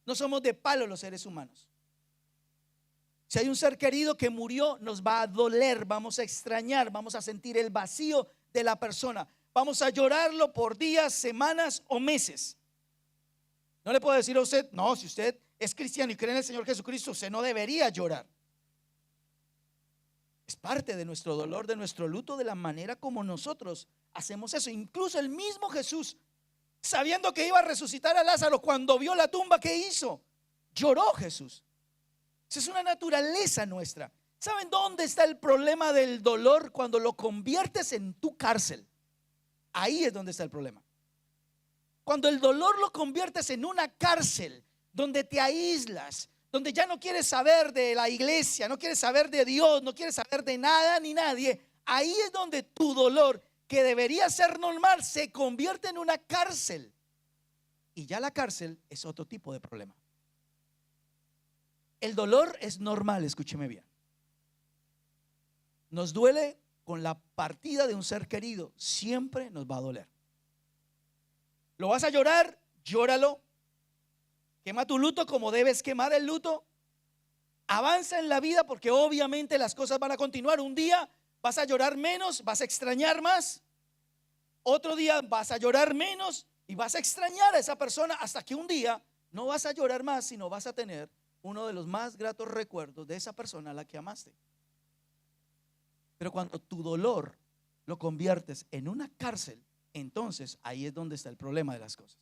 No somos de palo los seres humanos. Si hay un ser querido que murió, nos va a doler, vamos a extrañar, vamos a sentir el vacío de la persona. Vamos a llorarlo por días, semanas o meses. No le puedo decir a usted, no, si usted es cristiano y cree en el Señor Jesucristo, usted no debería llorar. Es parte de nuestro dolor, de nuestro luto, de la manera como nosotros hacemos eso. Incluso el mismo Jesús, sabiendo que iba a resucitar a Lázaro, cuando vio la tumba, ¿qué hizo? Lloró Jesús. Esa es una naturaleza nuestra. ¿Saben dónde está el problema del dolor? Cuando lo conviertes en tu cárcel. Ahí es donde está el problema. Cuando el dolor lo conviertes en una cárcel donde te aíslas, donde ya no quieres saber de la iglesia, no quieres saber de Dios, no quieres saber de nada ni nadie, ahí es donde tu dolor, que debería ser normal, se convierte en una cárcel. Y ya la cárcel es otro tipo de problema. El dolor es normal, escúcheme bien. Nos duele con la partida de un ser querido, siempre nos va a doler. ¿Lo vas a llorar? Llóralo. Quema tu luto como debes quemar el luto. Avanza en la vida porque obviamente las cosas van a continuar. Un día vas a llorar menos, vas a extrañar más. Otro día vas a llorar menos y vas a extrañar a esa persona hasta que un día no vas a llorar más, sino vas a tener uno de los más gratos recuerdos de esa persona a la que amaste. Pero cuando tu dolor lo conviertes en una cárcel, entonces ahí es donde está el problema de las cosas.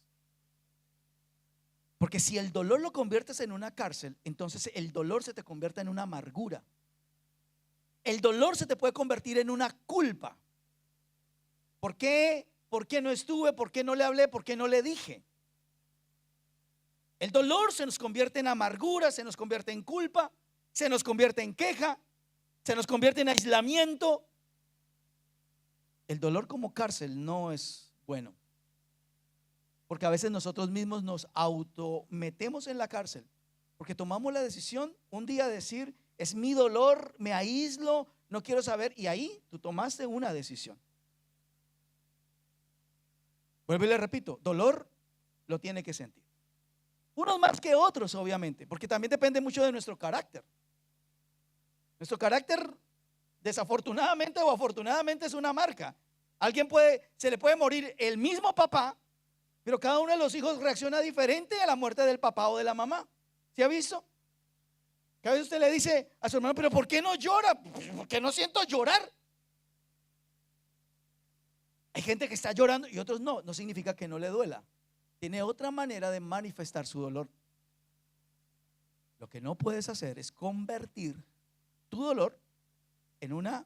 Porque si el dolor lo conviertes en una cárcel, entonces el dolor se te convierte en una amargura. El dolor se te puede convertir en una culpa. ¿Por qué? ¿Por qué no estuve? ¿Por qué no le hablé? ¿Por qué no le dije? El dolor se nos convierte en amargura, se nos convierte en culpa, se nos convierte en queja, se nos convierte en aislamiento. El dolor como cárcel no es bueno, porque a veces nosotros mismos nos autometemos en la cárcel, porque tomamos la decisión un día de decir, es mi dolor, me aíslo, no quiero saber, y ahí tú tomaste una decisión. Vuelvo y le repito, dolor lo tiene que sentir. Unos más que otros, obviamente, porque también depende mucho de nuestro carácter. Nuestro carácter Desafortunadamente o afortunadamente es una marca. Se le puede morir el mismo papá, pero cada uno de los hijos reacciona diferente a la muerte del papá o de la mamá. ¿Sí ha visto? Cada vez usted le dice a su hermano, pero ¿por qué no llora? Porque no siento llorar. Hay gente que está llorando y otros no. No significa que no le duela. Tiene otra manera de manifestar su dolor. Lo que no puedes hacer es convertir tu dolor en una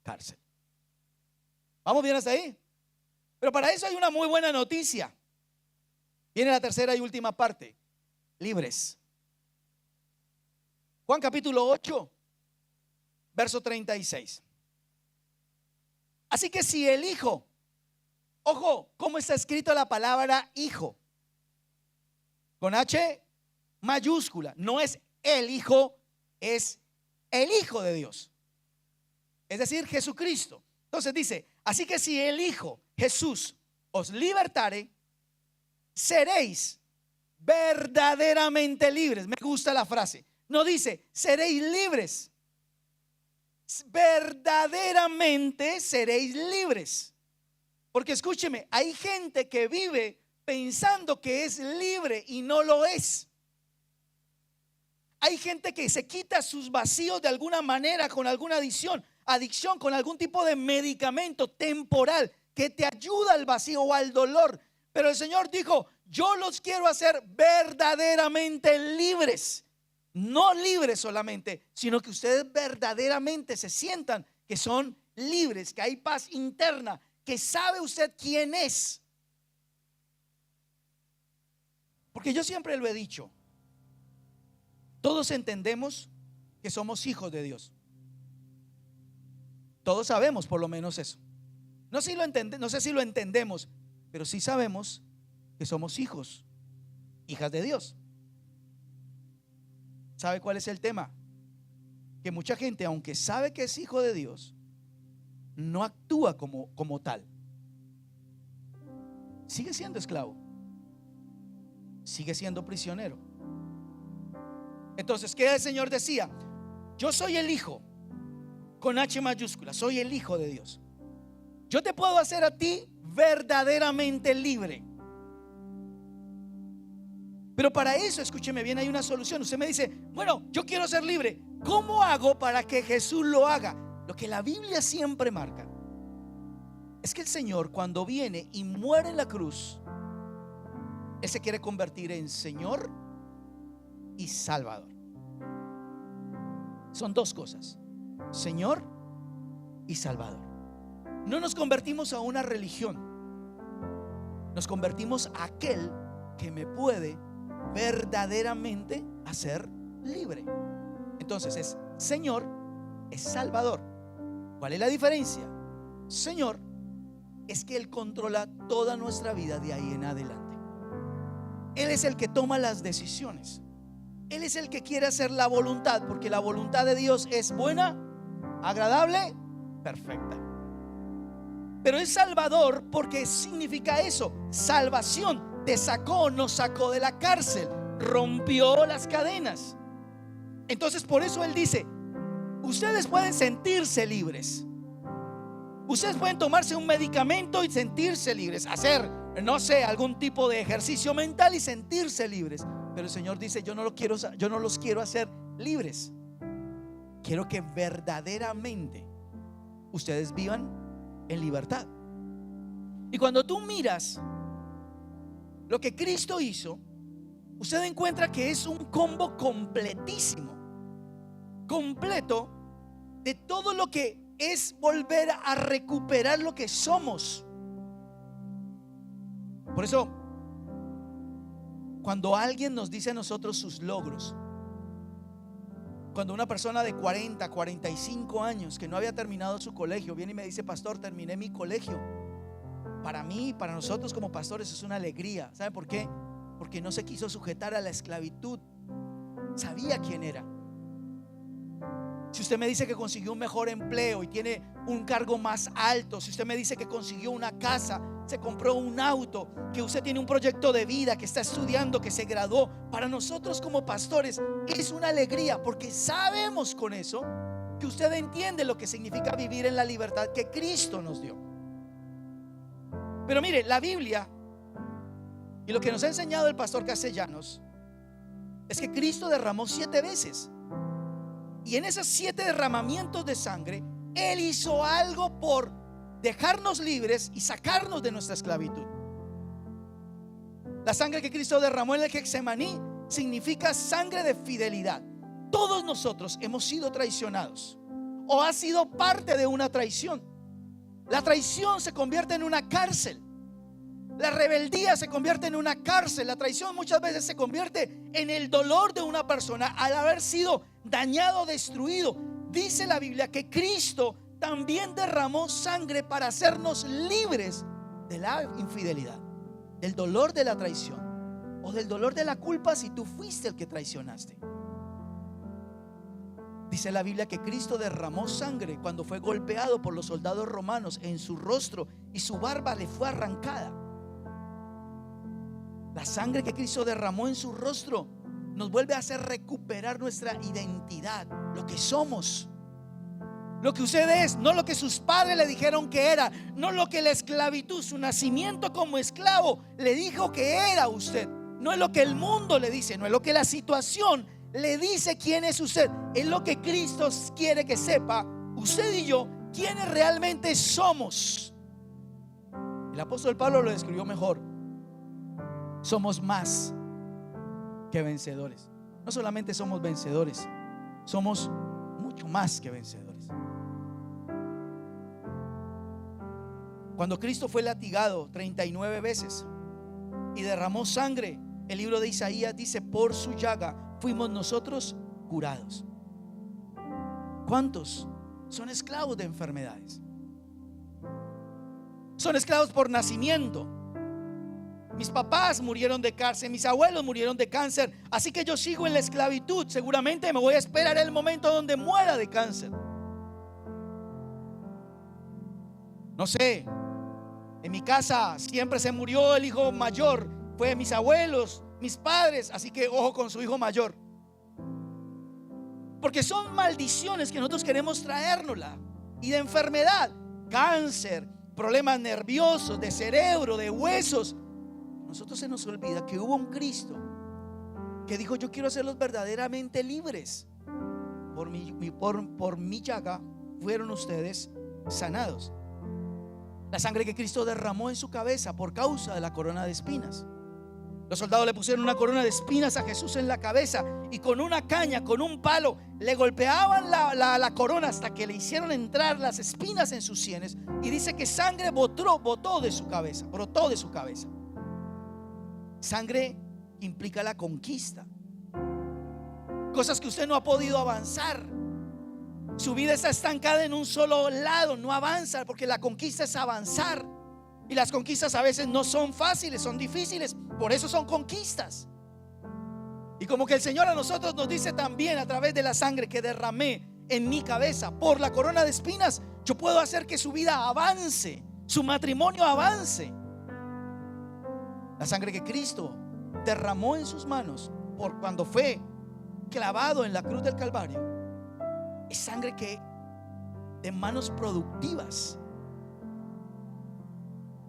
cárcel. ¿Vamos bien hasta ahí? Pero para eso hay una muy buena noticia. Viene la tercera y última parte. Libres. Juan capítulo 8, verso 36. Así que si el Hijo, ojo, ¿cómo está escrito la palabra hijo? Con H mayúscula. No es el Hijo, es el Hijo de Dios. Es decir, Jesucristo. Entonces dice, así que si el Hijo, Jesús, os libertare, seréis verdaderamente libres. Me gusta la frase. No dice, seréis libres. Verdaderamente seréis libres. Porque escúcheme, hay gente que vive pensando que es libre y no lo es. Hay gente que se quita sus vacíos de alguna manera con alguna adicción, con algún tipo de medicamento temporal que te ayuda al vacío o al dolor. Pero el Señor dijo, yo los quiero hacer verdaderamente libres. No libres solamente, sino que ustedes verdaderamente se sientan que son libres, que hay paz interna, que sabe usted quién es. Porque yo siempre lo he dicho, todos entendemos que somos hijos de Dios. Todos sabemos por lo menos eso. No sé si lo entendemos, pero sí sabemos que somos hijos, hijas de Dios. ¿Sabe cuál es el tema? Que mucha gente, aunque sabe que es hijo de Dios, no actúa como tal. Sigue siendo esclavo, sigue siendo prisionero. Entonces, ¿qué el Señor decía? Yo soy el Hijo, con H mayúscula, soy el Hijo de Dios. Yo te puedo hacer a ti verdaderamente libre. Pero para eso, escúcheme bien, hay una solución. Usted me dice, bueno, yo quiero ser libre. ¿Cómo hago para que Jesús lo haga? Lo que la Biblia siempre marca es que el Señor, cuando viene y muere en la cruz, Él se quiere convertir en Señor y Salvador. Son dos cosas: Señor y Salvador. No nos convertimos a una religión, nos convertimos a aquel que me puede verdaderamente hacer libre. Entonces es Señor, es Salvador. ¿Cuál es la diferencia? Señor es que Él controla toda nuestra vida de ahí en adelante. Él es el que toma las decisiones. Él es el que quiere hacer la voluntad, porque la voluntad de Dios es buena, agradable, perfecta. Pero es Salvador porque significa eso, salvación. Te sacó, nos sacó de la cárcel, rompió las cadenas. Entonces por eso Él dice, ustedes pueden sentirse libres, ustedes pueden tomarse un medicamento y sentirse libres, hacer, no sé, algún tipo de ejercicio mental y sentirse libres. Pero el Señor dice, yo no los quiero hacer libres. Quiero que verdaderamente ustedes vivan en libertad. Y cuando tú miras lo que Cristo hizo, usted encuentra que es un combo completísimo, completo de todo lo que es volver a recuperar lo que somos. Por eso, cuando alguien nos dice a nosotros sus logros, cuando una persona de 40, 45 años que no había terminado su colegio viene y me dice, pastor, terminé mi colegio. Para mí, para nosotros como pastores es una alegría. ¿Sabe por qué? Porque no se quiso sujetar a la esclavitud. Sabía quién era. Si usted me dice que consiguió un mejor empleo y tiene un cargo más alto, si usted me dice que consiguió una casa, se compró un auto, que usted tiene un proyecto de vida, que está estudiando, que se graduó, para nosotros como pastores es una alegría, porque sabemos con eso que usted entiende lo que significa vivir en la libertad que Cristo nos dio. Pero mire, la Biblia y lo que nos ha enseñado el pastor Castellanos es que Cristo derramó 7 veces. Y en esos 7 derramamientos de sangre, Él hizo algo por dejarnos libres y sacarnos de nuestra esclavitud. La sangre que Cristo derramó en el Getsemaní significa sangre de fidelidad. Todos nosotros hemos sido traicionados o ha sido parte de una traición. La traición se convierte en una cárcel. La rebeldía se convierte en una cárcel. La traición muchas veces se convierte en el dolor de una persona al haber sido dañado, destruido. Dice la Biblia que Cristo también derramó sangre para hacernos libres de la infidelidad, del dolor de la traición o del dolor de la culpa si tú fuiste el que traicionaste. Dice la Biblia que Cristo derramó sangre cuando fue golpeado por los soldados romanos en su rostro y su barba le fue arrancada. La sangre que Cristo derramó en su rostro nos vuelve a hacer recuperar nuestra identidad, lo que somos, lo que usted es, no lo que sus padres le dijeron que era, no lo que la esclavitud, su nacimiento como esclavo le dijo que era usted. No es lo que el mundo le dice, no es lo que la situación le dice quién es usted. Es lo que Cristo quiere que sepa usted y yo quiénes realmente somos. El apóstol Pablo lo describió mejor. Somos más que vencedores. No solamente somos vencedores, somos mucho más que vencedores. Cuando Cristo fue latigado 39 veces y derramó sangre, el libro de Isaías dice: por su llaga fuimos nosotros curados. ¿Cuántos son esclavos de enfermedades? Son esclavos por nacimiento. Mis papás murieron de cáncer, mis abuelos murieron de cáncer, así que yo sigo en la esclavitud. Seguramente me voy a esperar el momento donde muera de cáncer. No sé, en mi casa siempre se murió el hijo mayor, fue mis abuelos, mis padres, así que ojo con su hijo mayor. Porque son maldiciones que nosotros queremos traérnosla. Y de enfermedad, cáncer, problemas nerviosos, de cerebro, de huesos. Nosotros se nos olvida que hubo un Cristo que dijo: yo quiero hacerlos verdaderamente libres. Por mi llaga fueron ustedes sanados. La sangre que Cristo derramó en su cabeza por causa de la corona de espinas. Los soldados le pusieron una corona de espinas a Jesús en la cabeza y con una caña, con un palo, le golpeaban la corona hasta que le hicieron entrar las espinas en sus sienes. Y dice que sangre brotó de su cabeza. Sangre implica la conquista. Cosas que usted no ha podido avanzar. Su vida está estancada en un solo lado, no avanza, porque la conquista es avanzar. Y las conquistas a veces no son fáciles, son difíciles. Por eso son conquistas. Y como que el Señor a nosotros nos dice también, a través de la sangre que derramé en mi cabeza por la corona de espinas, yo puedo hacer que su vida avance, su matrimonio avance. La sangre que Cristo derramó en sus manos por cuando fue clavado en la cruz del Calvario es sangre que de manos productivas.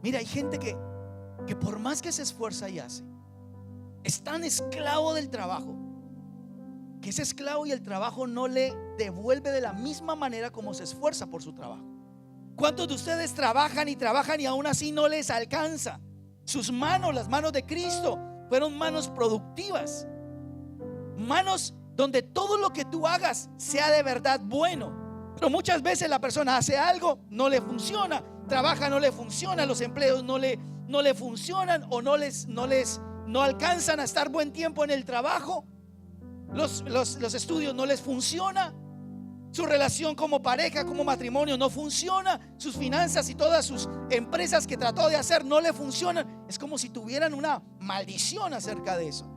Mira, hay gente que por más que se esfuerza y hace, es tan esclavo del trabajo, que ese esclavo y el trabajo no le devuelve de la misma manera como se esfuerza por su trabajo. ¿Cuántos de ustedes trabajan y aún así no les alcanza? Sus manos, las manos de Cristo, fueron manos productivas, manos donde todo lo que tú hagas sea de verdad bueno. Pero muchas veces la persona hace algo, no le funciona, trabaja, no le funciona, los empleos no le funcionan o no alcanzan a estar buen tiempo en el trabajo, los estudios no les funciona, su relación como pareja, como matrimonio no funciona, sus finanzas y todas sus empresas que trató de hacer no le funcionan. Es como si tuvieran una maldición acerca de eso.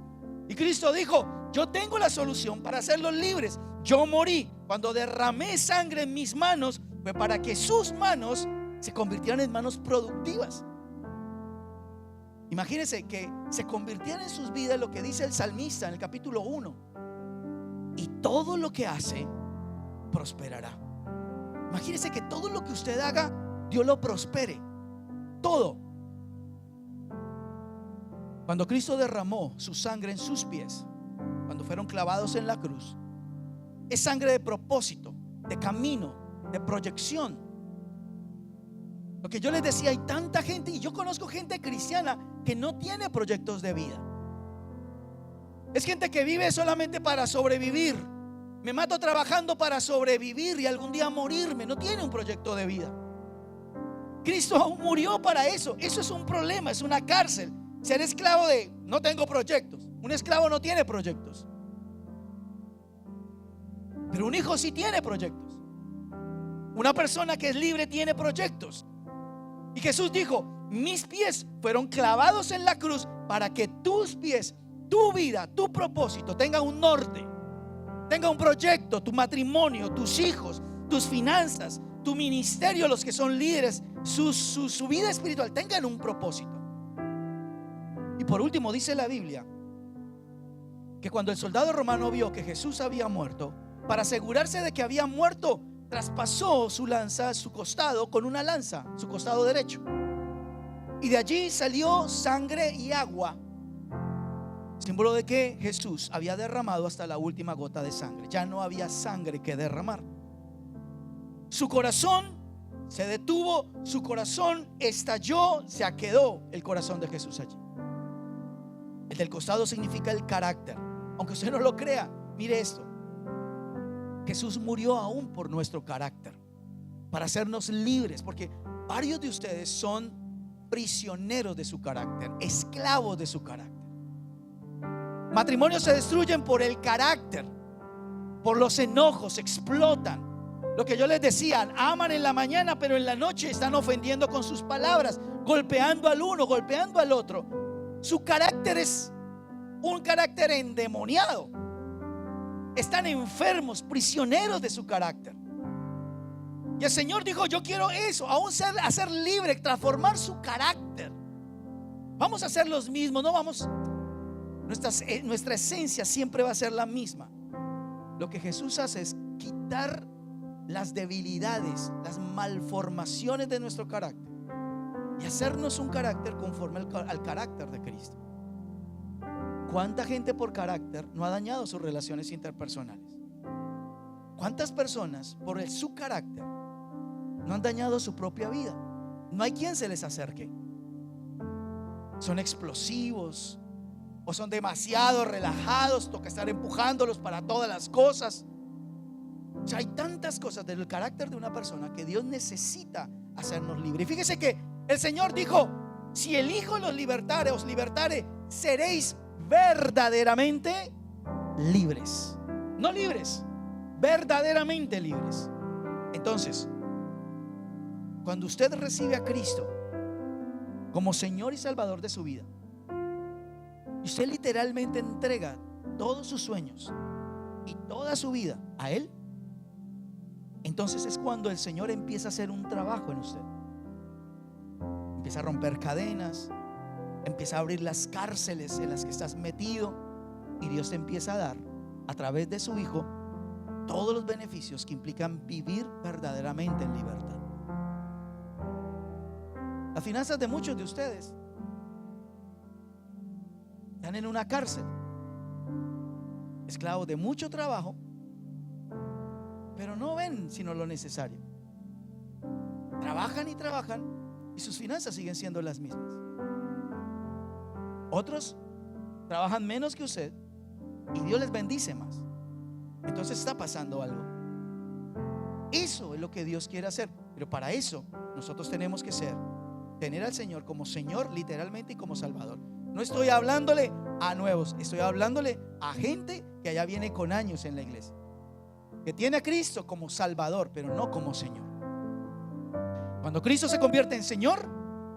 Y Cristo dijo: yo tengo la solución para hacerlos libres. Yo morí, cuando derramé sangre en mis manos, fue para que sus manos se convirtieran en manos productivas. Imagínense que se convirtiera en sus vidas lo que dice el salmista en el capítulo 1. Y todo lo que hace prosperará. Imagínese que todo lo que usted haga, Dios lo prospere. Todo. Cuando Cristo derramó su sangre en sus pies, cuando fueron clavados en la cruz, es sangre de propósito, de camino, de proyección. Lo que yo les decía, hay tanta gente, y yo conozco gente cristiana que no tiene proyectos de vida. Es gente que vive solamente para sobrevivir. Me mato trabajando para sobrevivir y algún día morirme. No tiene un proyecto de vida. Cristo aún murió para eso. Eso es un problema, es una cárcel. Ser esclavo de no tengo proyectos. Un esclavo no tiene proyectos. Pero un hijo sí tiene proyectos. Una persona que es libre tiene proyectos. Y Jesús dijo: mis pies fueron clavados en la cruz para que tus pies, tu vida, tu propósito tenga un norte, tenga un proyecto. Tu matrimonio, tus hijos, tus finanzas, tu ministerio, los que son líderes, su vida espiritual tengan un propósito. Y por último dice la Biblia que cuando el soldado romano vio que Jesús había muerto, para asegurarse de que había muerto, traspasó su lanza, su costado, con una lanza, su costado derecho. Y de allí salió sangre y agua, símbolo de que Jesús había derramado hasta la última gota de sangre. Ya no había sangre que derramar. Su corazón se detuvo, su corazón estalló, se quedó el corazón de Jesús allí. El del costado significa el carácter. Aunque usted no lo crea, mire esto: Jesús murió aún por nuestro carácter, para hacernos libres, porque varios de ustedes son prisioneros de su carácter, esclavos de su carácter. Matrimonios se destruyen por el carácter, por los enojos, explotan. Lo que yo les decía, aman en la mañana, pero en la noche están ofendiendo con sus palabras, golpeando al uno, golpeando al otro. Su carácter es un carácter endemoniado. Están enfermos, prisioneros de su carácter. Y el Señor dijo: yo quiero eso, aún hacer libre, transformar su carácter. Vamos a ser los mismos, no vamos. Nuestra esencia siempre va a ser la misma. Lo que Jesús hace es quitar las debilidades, las malformaciones de nuestro carácter y hacernos un carácter conforme al carácter de Cristo. ¿Cuánta gente por carácter no ha dañado sus relaciones interpersonales? ¿Cuántas personas por su carácter no han dañado su propia vida? No hay quien se les acerque. Son explosivos o son demasiado relajados, toca estar empujándolos para todas las cosas. O sea, hay tantas cosas del carácter de una persona que Dios necesita hacernos libres. Y fíjese que el Señor dijo: si el Hijo los libertare, os libertare, seréis verdaderamente libres. No libres, verdaderamente libres. Entonces, cuando usted recibe a Cristo como Señor y Salvador de su vida, y usted literalmente entrega todos sus sueños y toda su vida a Él, entonces es cuando el Señor empieza a hacer un trabajo en usted. Empieza a romper cadenas, empieza a abrir las cárceles en las que estás metido, y Dios te empieza a dar a través de su Hijo todos los beneficios que implican vivir verdaderamente en libertad. Las finanzas de muchos de ustedes están en una cárcel, esclavos de mucho trabajo, pero no ven sino lo necesario. Trabajan y trabajan y sus finanzas siguen siendo las mismas. Otros trabajan menos que usted y Dios les bendice más. Entonces está pasando algo. Eso es lo que Dios quiere hacer. Pero para eso nosotros tenemos que tener al Señor como Señor literalmente y como Salvador. No estoy hablándole a nuevos, estoy hablándole a gente que allá viene con años en la iglesia, que tiene a Cristo como Salvador, pero no como Señor. Cuando Cristo se convierte en Señor,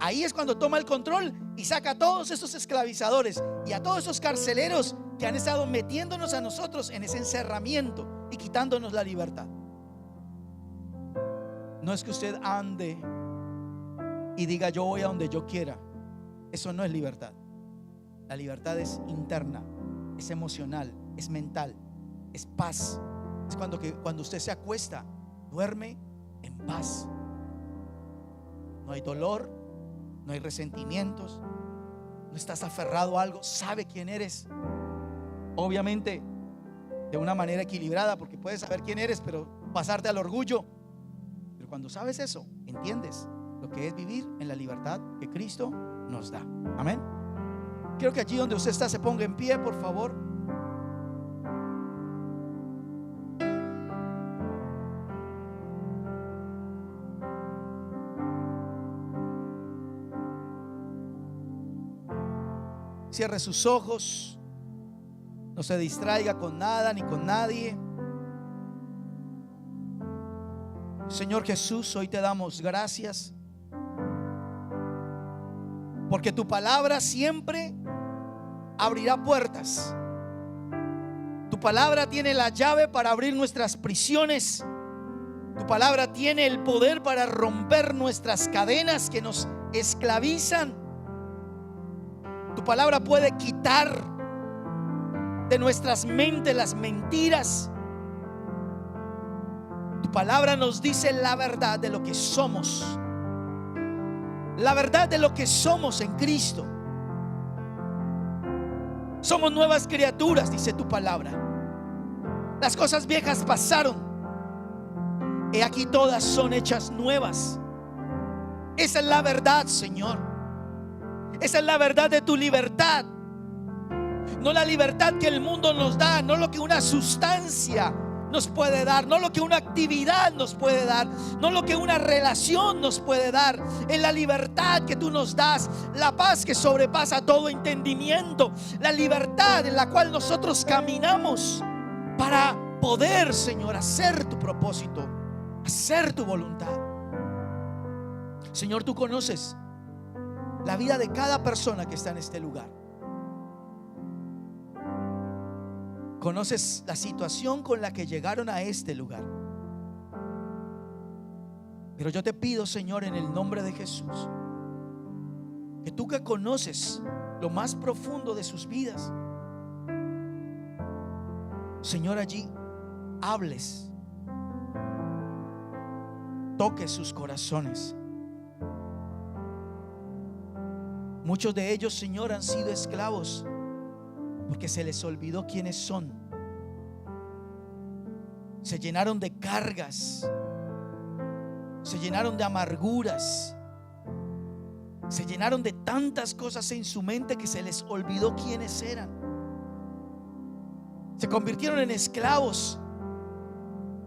ahí es cuando toma el control y saca a todos esos esclavizadores y a todos esos carceleros que han estado metiéndonos a nosotros en ese encerramiento y quitándonos la libertad. No es que usted ande y diga: yo voy a donde yo quiera. Eso no es libertad. La libertad es interna, es emocional, es mental, es paz, Es cuando usted se acuesta, duerme en paz. No hay dolor, no hay resentimientos, no estás aferrado a algo, sabe quién eres. Obviamente de una manera equilibrada, porque puedes saber quién eres, pero pasarte al orgullo. Pero cuando sabes eso, entiendes lo que es vivir en la libertad que Cristo nos da. Amén. Quiero que allí donde usted está se ponga en pie, por favor. Cierre sus ojos. No se distraiga con nada ni con nadie. Señor Jesús, hoy te damos gracias porque tu palabra siempre abrirá puertas. Tu palabra tiene la llave para abrir nuestras prisiones. Tu palabra tiene el poder para romper nuestras cadenas que nos esclavizan. Tu palabra puede quitar de nuestras mentes las mentiras. Tu palabra nos dice la verdad de lo que somos, la verdad de lo que somos en Cristo. Somos nuevas criaturas, dice tu palabra. Las cosas viejas pasaron, he aquí todas son hechas nuevas. Esa es la verdad, Señor. Esa es la verdad de tu libertad. No la libertad que el mundo nos da, no lo que una sustancia nos puede dar, no lo que una actividad nos puede dar, no lo que una relación nos puede dar. Es la libertad que tú nos das, la paz que sobrepasa todo entendimiento, la libertad en la cual nosotros caminamos para poder, Señor, hacer tu propósito, hacer tu voluntad. Señor, tú conoces la vida de cada persona que está en este lugar. Conoces la situación con la que llegaron a este lugar. Pero yo te pido, Señor, en el nombre de Jesús, que tú que conoces lo más profundo de sus vidas, Señor, allí hables, toques sus corazones. Muchos de ellos, Señor, han sido esclavos porque se les olvidó quiénes son. Se llenaron de cargas, se llenaron de amarguras, se llenaron de tantas cosas en su mente que se les olvidó quiénes eran. Se convirtieron en esclavos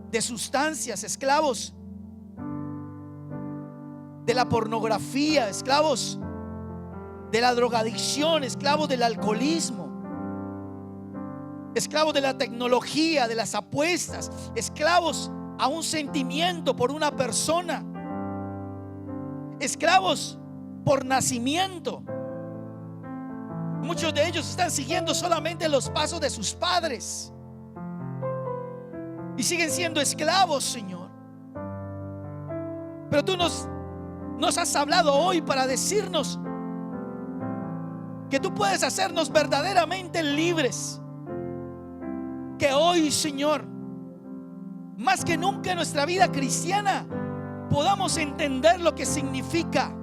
de sustancias, esclavos de la pornografía, esclavos de la drogadicción, esclavos del alcoholismo, esclavos de la tecnología, de las apuestas, esclavos a un sentimiento por una persona, esclavos por nacimiento. Muchos de ellos están siguiendo solamente los pasos de sus padres y siguen siendo esclavos, Señor. Pero tú nos has hablado hoy para decirnos que tú puedes hacernos verdaderamente libres. Que hoy, Señor, más que nunca en nuestra vida cristiana, podamos entender lo que significa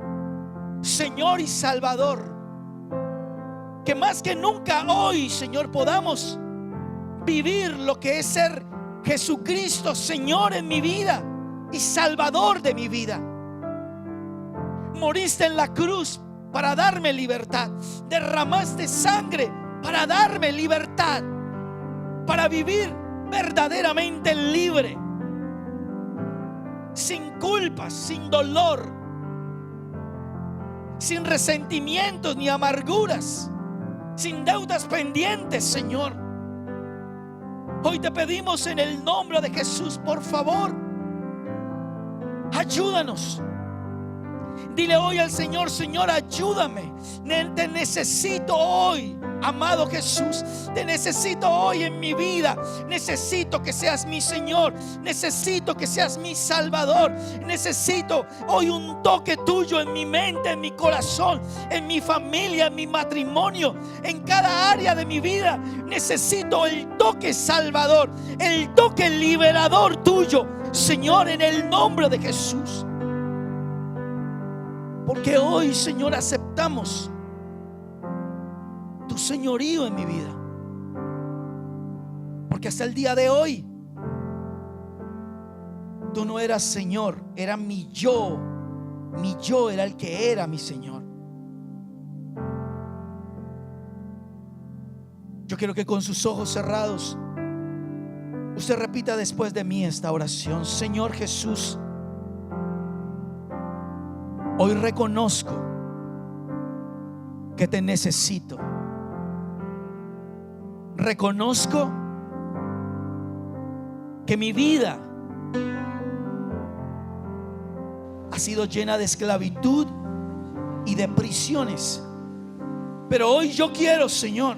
Señor y Salvador. Que más que nunca hoy, Señor, podamos vivir lo que es ser Jesucristo, Señor en mi vida y Salvador de mi vida. Moriste en la cruz para darme libertad. Derramaste sangre para darme libertad, para vivir verdaderamente libre, sin culpas, sin dolor, sin resentimientos ni amarguras, sin deudas pendientes, Señor. Hoy te pedimos en el nombre de Jesús, por favor, ayúdanos Dile hoy al Señor: Señor, ayúdame. Te necesito hoy, amado Jesús. Te necesito hoy en mi vida. Necesito que seas mi Señor. Necesito que seas mi Salvador. Necesito hoy un toque tuyo en mi mente, en mi corazón, en mi familia, en mi matrimonio, en cada área de mi vida. Necesito el toque salvador, el toque liberador tuyo, Señor, en el nombre de Jesús. Porque hoy, Señor, aceptamos tu señorío en mi vida. Porque hasta el día de hoy tú no eras Señor, era mi yo. Mi yo era el que era mi Señor. Yo quiero que con sus ojos cerrados usted repita después de mí esta oración. Señor Jesús, hoy reconozco que te necesito. Reconozco que mi vida ha sido llena de esclavitud y de prisiones. Pero hoy yo quiero, Señor,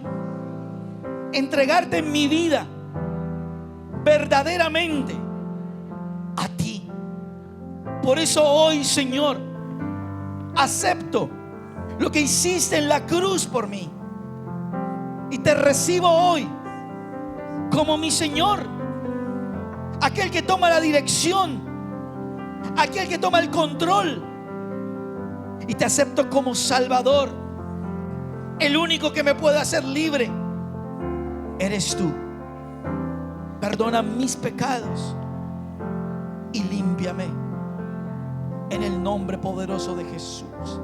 entregarte mi vida verdaderamente a ti. Por eso hoy, Señor, acepto lo que hiciste en la cruz por mí y te recibo hoy como mi Señor, aquel que toma la dirección, aquel que toma el control, y te acepto como Salvador. El único que me puede hacer libre eres tú. Perdona mis pecados y límpiame en el nombre poderoso de Jesús.